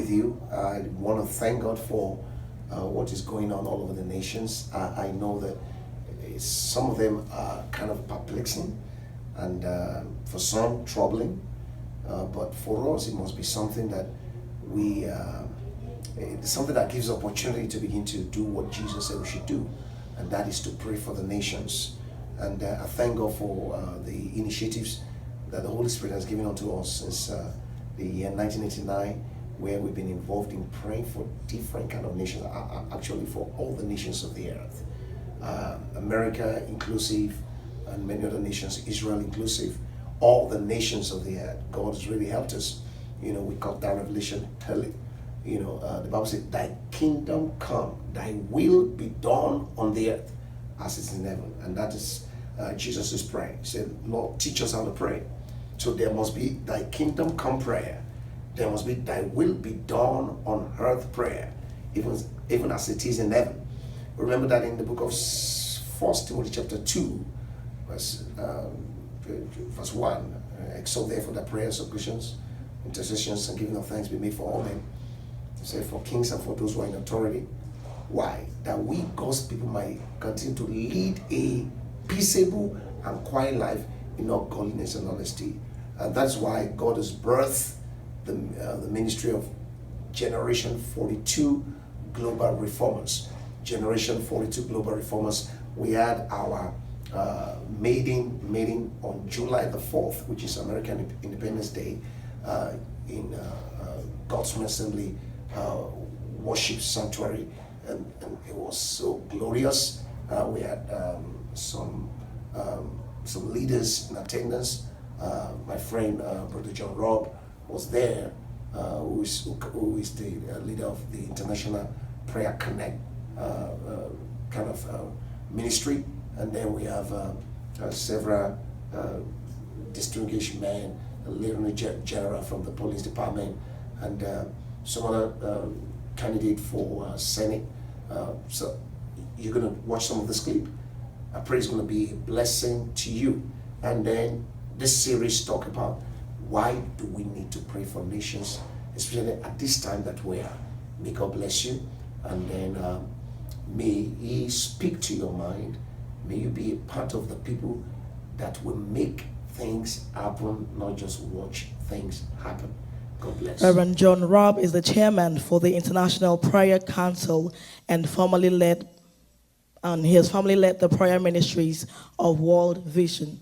with you. I want to thank God for what is going on all over the nations. I know that some of them are kind of perplexing and for some troubling, but for us it must be something that it's something that gives opportunity to begin to do what Jesus said we should do, and that is to pray for the nations. And I thank God for the initiatives that the Holy Spirit has given unto us since the year 1989, where we've been involved in praying for different kind of nations, actually for all the nations of the earth. America inclusive, and many other nations, Israel inclusive, all the nations of the earth. God has really helped us. We got that revelation early. The Bible says, thy kingdom come, thy will be done on the earth as it's in heaven. And that is Jesus' prayer. He said, Lord, teach us how to pray. So there must be thy kingdom come prayer. There must be thy will be done on earth prayer, even as it is in heaven. Remember that in the book of 1 Timothy chapter 2, verse 1, exhort therefore that prayers, supplications, intercessions, and giving of thanks be made for all men. Say for kings and for those who are in authority. Why? That we, God's people, might continue to lead a peaceable and quiet life in all godliness and honesty. And that's why God has birthed the ministry of Generation 42 Global Reformers. Generation 42 Global Reformers. We had our meeting on July the 4th, which is American Independence Day, in God's Assembly worship sanctuary, and it was so glorious. We had some leaders in attendance. My friend Brother John Robb was there, who is the leader of the International Prayer Connect kind of ministry. And then we have several distinguished men, a Lieutenant General from the police department, and some other candidate for Senate. So you're going to watch some of this clip. I pray it's going to be a blessing to you. And then this series talk about why do we need to pray for nations, especially at this time that we are. May God bless you. And then may He speak to your mind. May you be a part of the people that will make things happen, not just watch things happen. God bless. Reverend John Robb is the chairman for the International Prayer Council and he has formerly led the prayer ministries of World Vision.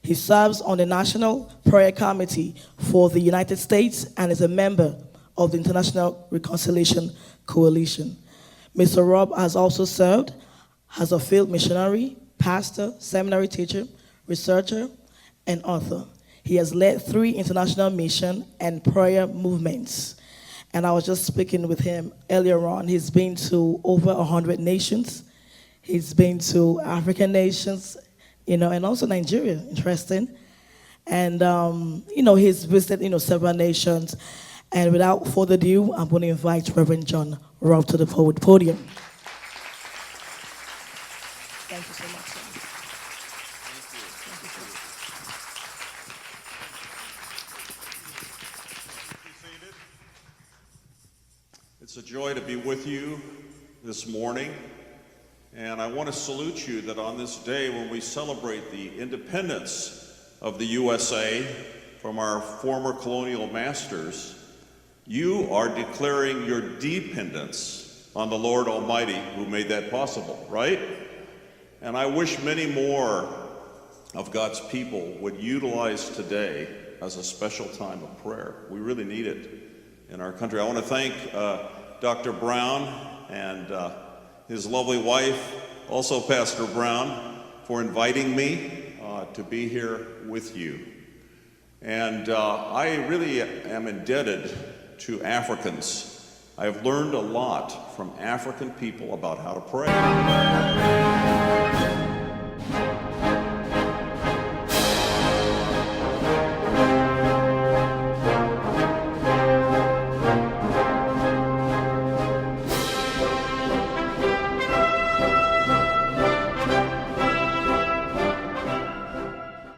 He serves on the National Prayer Committee for the United States and is a member of the International Reconciliation Coalition. Mr. Robb has also served as a field missionary, pastor, seminary teacher, researcher, and author. He has led 3 international mission and prayer movements. And I was just speaking with him earlier on. He's been to over 100 nations. He's been to African nations, and also Nigeria, interesting. And, he's visited, several nations. And without further ado, I'm going to invite Reverend John Robb to the podium. Thank you so much, sir. It's a joy to be with you this morning, and I want to salute you that on this day when we celebrate the independence of the USA from our former colonial masters, you are declaring your dependence on the Lord Almighty who made that possible, right? And I wish many more of God's people would utilize today as a special time of prayer. We really need it in our country. I want to thank Dr. Brown and his lovely wife, also Pastor Brown, for inviting me to be here with you. And I really am indebted to Africans. I have learned a lot from African people about how to pray.